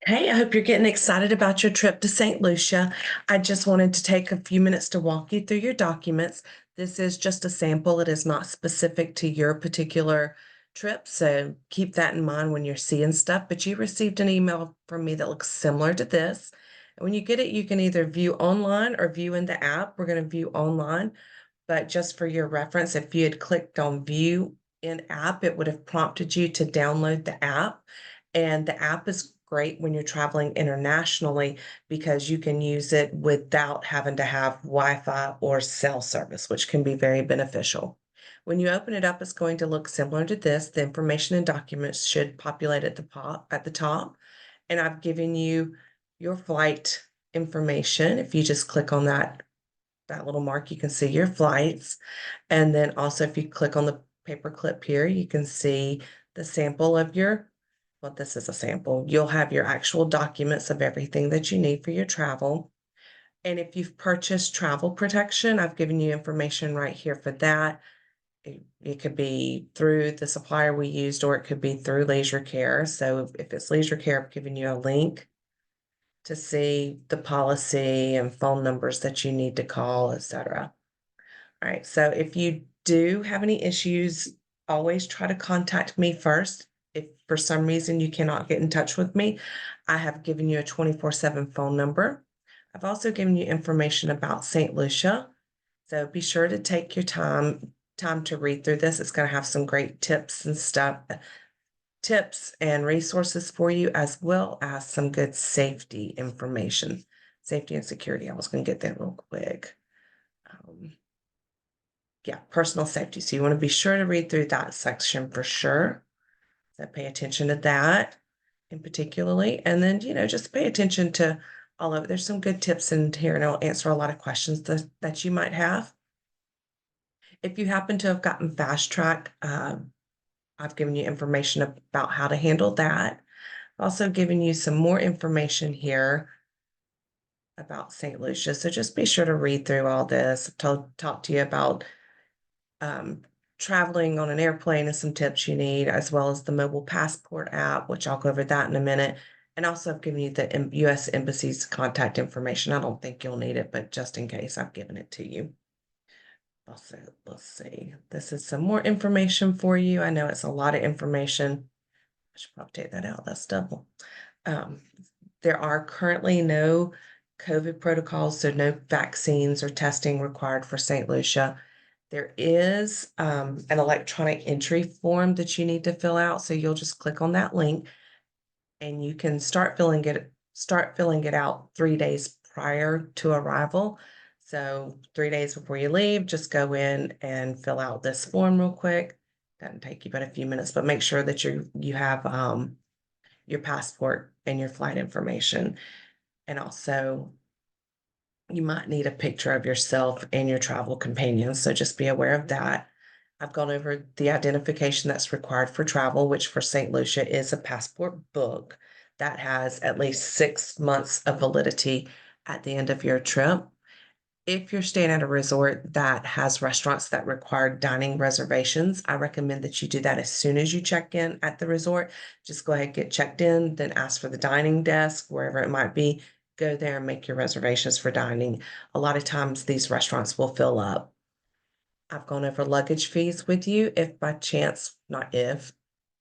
Hey, I hope you're getting excited about your trip to St. Lucia. I just wanted to take a few minutes to walk you through your documents. This is just a sample. It is not specific to your particular trip, so keep that in mind when you're seeing stuff. But you received an email from me that looks similar to this. And when you get it, you can either view online or view in the app. We're going to view online, but just for your reference, if you had clicked on view in app, it would have prompted you to download the app. And the app is great when you're traveling internationally because you can use it without having to have Wi-Fi or cell service, which can be very beneficial. When you open it up, it's going to look similar to this. The information and documents should populate at the top. And I've given you your flight information. If you just click on that little mark, you can see your flights. And then also if you click on the paper clip here, you can see the sample of well, this is a sample. You'll have your actual documents of everything that you need for your travel. And if you've purchased travel protection, I've given you information right here for that. It could be through the supplier we used, or it could be through Leisure Care. So if it's Leisure Care, I've given you a link to see the policy and phone numbers that you need to call, etc. All right, so if you do have any issues, always try to contact me first. If for some reason you cannot get in touch with me, I have given you a 24/7 phone number. I've also given you information about St. Lucia. So be sure to take your time to read through this. It's going to have some great tips and stuff, tips and resources for you, as well as some good safety information, safety and security. I was going to get that real quick. Yeah, personal safety. So you want to be sure to read through that section for sure. So pay attention to that in particularly. And then, just pay attention to all of it. There's some good tips in here, and it'll answer a lot of questions that you might have. If you happen to have gotten fast track, I've given you information about how to handle that. I've also given you some more information here about St. Lucia. So just be sure to read through all this. Talk to you about um, traveling on an airplane and some tips you need, as well as the mobile passport app, which I'll go over that in a minute. And also I've given you the U.S. Embassy's contact information. I don't think you'll need it, but just in case, I've given it to you. Also, let's see. This is some more information for you. I know it's a lot of information. I should probably take that out. That's double. Um, there are currently no COVID protocols, so no vaccines or testing required for St. Lucia. There is an electronic entry form that you need to fill out. So you'll just click on that link and you can start filling it out 3 days prior to arrival. So 3 days before you leave, just go in and fill out this form real quick. Doesn't take you but a few minutes, but make sure that you have your passport and your flight information. And also you might need a picture of yourself and your travel companions, so just be aware of that. I've gone over the identification that's required for travel, which for St. Lucia is a passport book that has at least 6 months of validity at the end of your trip. If you're staying at a resort that has restaurants that require dining reservations, I recommend that you do that as soon as you check in at the resort. Just go ahead, get checked in, then ask for the dining desk, wherever it might be. Go there and make your reservations for dining. A lot of times these restaurants will fill up. I've gone over luggage fees with you. If by chance, not if,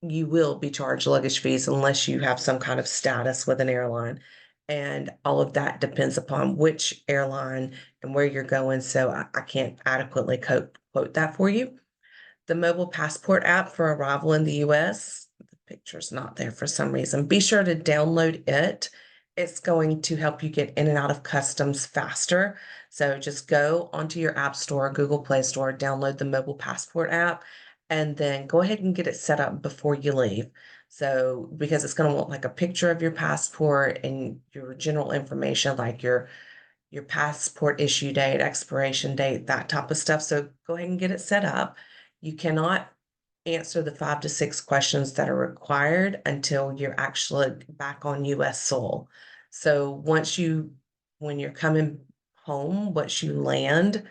you will be charged luggage fees unless you have some kind of status with an airline. And all of that depends upon which airline and where you're going. So I can't adequately quote that for you. The mobile passport app for arrival in the US, the picture's not there for some reason. Be sure to download it. It's going to help you get in and out of customs faster. So just go onto your App Store, Google Play Store, download the mobile passport app, and then go ahead and get it set up before you leave. So, because it's going to want like a picture of your passport and your general information, like your passport issue date, expiration date, that type of stuff. So go ahead and get it set up. You cannot answer the 5 to 6 questions that are required until you're actually back on US soil. So when you're coming home, once you land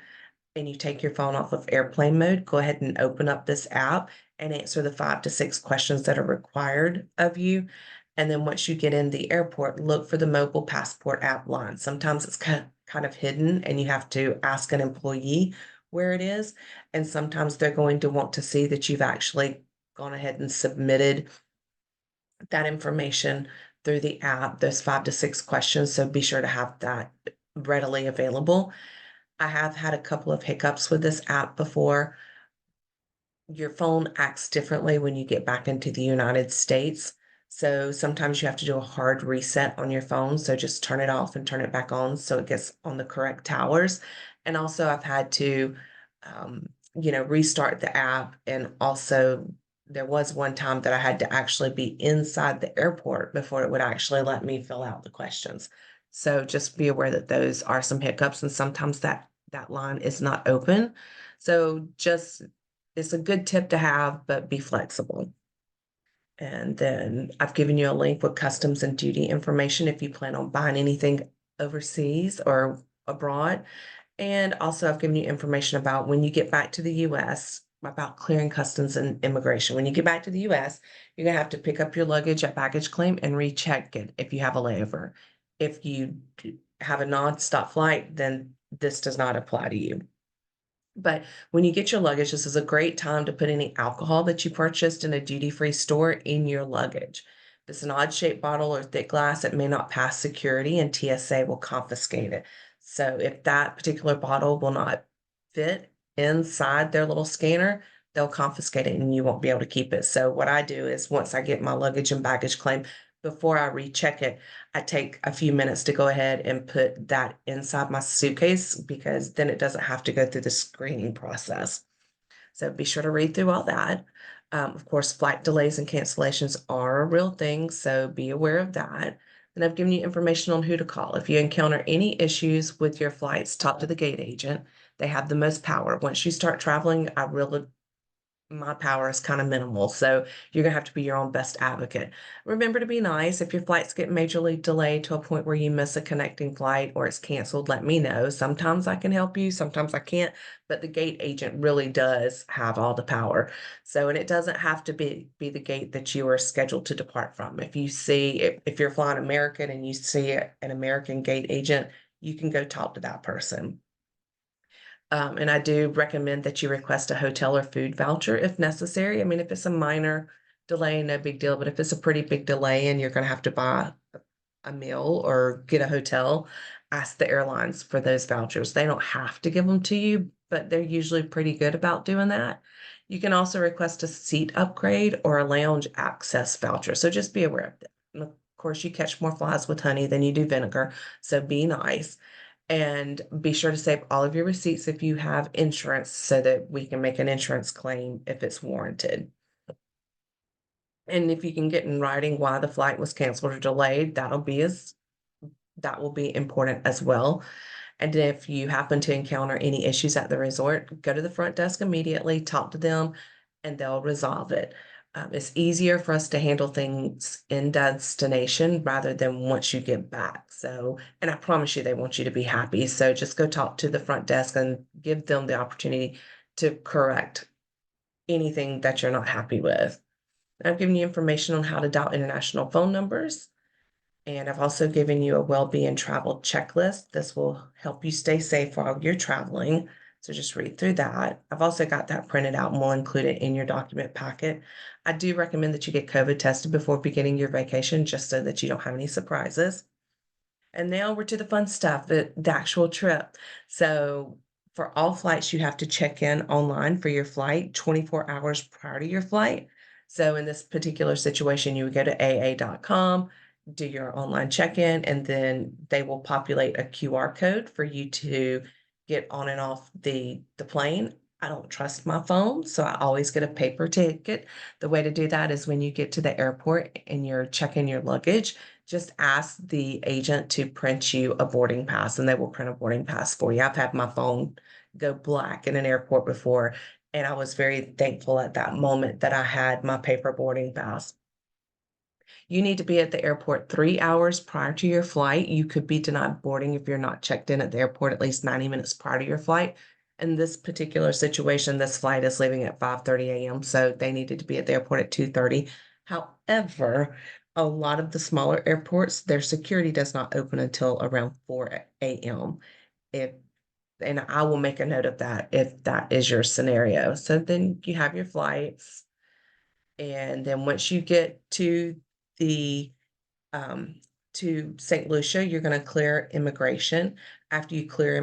and you take your phone off of airplane mode, go ahead and open up this app and answer the 5 to 6 questions that are required of you. And then once you get in the airport, look for the mobile passport app line. Sometimes it's kind of hidden and you have to ask an employee where it is. And sometimes they're going to want to see that you've actually gone ahead and submitted that information through the app, those 5 to 6 questions. So be sure to have that readily available. I have had a couple of hiccups with this app before. Your phone acts differently when you get back into the United States. So sometimes you have to do a hard reset on your phone. So just turn it off and turn it back on so it gets on the correct towers. And also, I've had to, restart the app. And also, there was one time that I had to actually be inside the airport before it would actually let me fill out the questions. So just be aware that those are some hiccups, and sometimes that line is not open. So just it's a good tip to have, but be flexible. And then I've given you a link with customs and duty information if you plan on buying anything overseas or abroad. And also, I've given you information about when you get back to the US about clearing customs and immigration. When you get back to the US, you're going to have to pick up your luggage at baggage claim and recheck it if you have a layover. If you have a non-stop flight, then this does not apply to you. But when you get your luggage, this is a great time to put any alcohol that you purchased in a duty-free store in your luggage. If it's an odd-shaped bottle or thick glass, it may not pass security and TSA will confiscate it. So if that particular bottle will not fit inside their little scanner, they'll confiscate it and you won't be able to keep it. So what I do is once I get my luggage and baggage claim, before I recheck it, I take a few minutes to go ahead and put that inside my suitcase because then it doesn't have to go through the screening process. So be sure to read through all that. Of course, flight delays and cancellations are a real thing, so be aware of that. And I've given you information on who to call. If you encounter any issues with your flights, talk to the gate agent. They have the most power. Once you start traveling, I really my power is kind of minimal. So you're going to have to be your own best advocate. Remember to be nice. If your flights get majorly delayed to a point where you miss a connecting flight or it's canceled, let me know. Sometimes I can help you, sometimes I can't, but the gate agent really does have all the power. So, and it doesn't have to be the gate that you are scheduled to depart from. If you see, if you're flying American and you see an American gate agent, you can go talk to that person. And I do recommend that you request a hotel or food voucher if necessary. I mean, if it's a minor delay, no big deal. But if it's a pretty big delay and you're going to have to buy a meal or get a hotel, ask the airlines for those vouchers. They don't have to give them to you, but they're usually pretty good about doing that. You can also request a seat upgrade or a lounge access voucher. So just be aware of that. And of course, you catch more flies with honey than you do vinegar. So be nice. And be sure to save all of your receipts if you have insurance so that we can make an insurance claim if it's warranted. And if you can get in writing why the flight was canceled or delayed, that will be important as well. And if you happen to encounter any issues at the resort, go to the front desk immediately, talk to them, and they'll resolve it. It's easier for us to handle things in destination rather than once you get back. So, and I promise you, they want you to be happy. So just go talk to the front desk and give them the opportunity to correct anything that you're not happy with. I've given you information on how to dial international phone numbers. And I've also given you a well-being travel checklist. This will help you stay safe while you're traveling. So just read through that. I've also got that printed out and we'll include it in your document packet. I do recommend that you get COVID tested before beginning your vacation just so that you don't have any surprises. And now we're to the fun stuff, the actual trip. So for all flights, you have to check in online for your flight 24 hours prior to your flight. So in this particular situation, you would go to aa.com, do your online check-in, and then they will populate a QR code for you to get on and off the plane. I don't trust my phone, so I always get a paper ticket. The way to do that is when you get to the airport and you're checking your luggage, just ask the agent to print you a boarding pass and they will print a boarding pass for you. I've had my phone go black in an airport before, and I was very thankful at that moment that I had my paper boarding pass. You need to be at the airport 3 hours prior to your flight. You could be denied boarding if you're not checked in at the airport at least 90 minutes prior to your flight. In this particular situation, this flight is leaving at 5:30 a.m., so they needed to be at the airport at 2:30. However, A lot of the smaller airports, their security does not open until around 4 a.m. If and I will make a note of that if that is your scenario. So then you have your flights, and then once you get the um, to St. Lucia, you're going to clear immigration. After you clear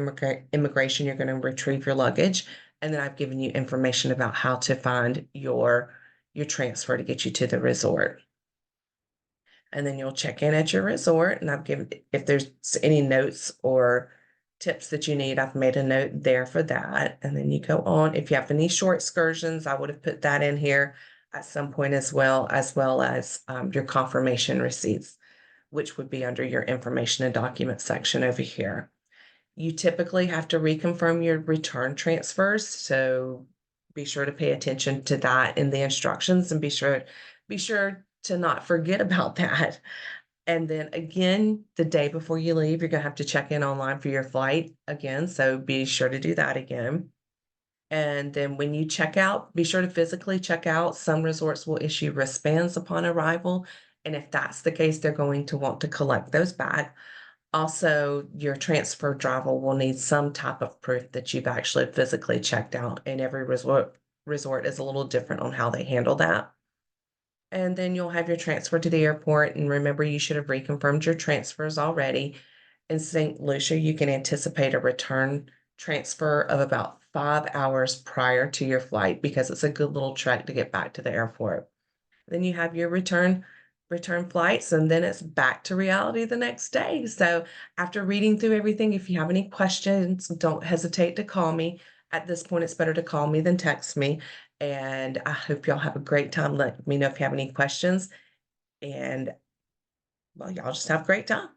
immigration, you're going to retrieve your luggage, and then I've given you information about how to find your transfer to get you to the resort. And then you'll check in at your resort, and I've given if there's any notes or tips that you need, I've made a note there for that. And then you go on. If you have any short excursions, I would have put that in here at some point as well as your confirmation receipts, which would be under your information and document section over here. You typically have to reconfirm your return transfers, so be sure to pay attention to that in the instructions and be sure to not forget about that. And then again, the day before you leave, you're gonna have to check in online for your flight again, so be sure to do that again. And then when you check out, be sure to physically check out. Some resorts will issue wristbands upon arrival, and if that's the case, they're going to want to collect those back. Also, your transfer driver will need some type of proof that you've actually physically checked out, and every resort is a little different on how they handle that. And then you'll have your transfer to the airport. And remember, you should have reconfirmed your transfers already. In St. Lucia, you can anticipate a return transfer of about 5 hours prior to your flight because it's a good little trek to get back to the airport. Then you have your return flights, and then it's back to reality the next day. So after reading through everything, if you have any questions, don't hesitate to call me. At this point, it's better to call me than text me. And I hope y'all have a great time. Let me know if you have any questions. And well, y'all just have a great time.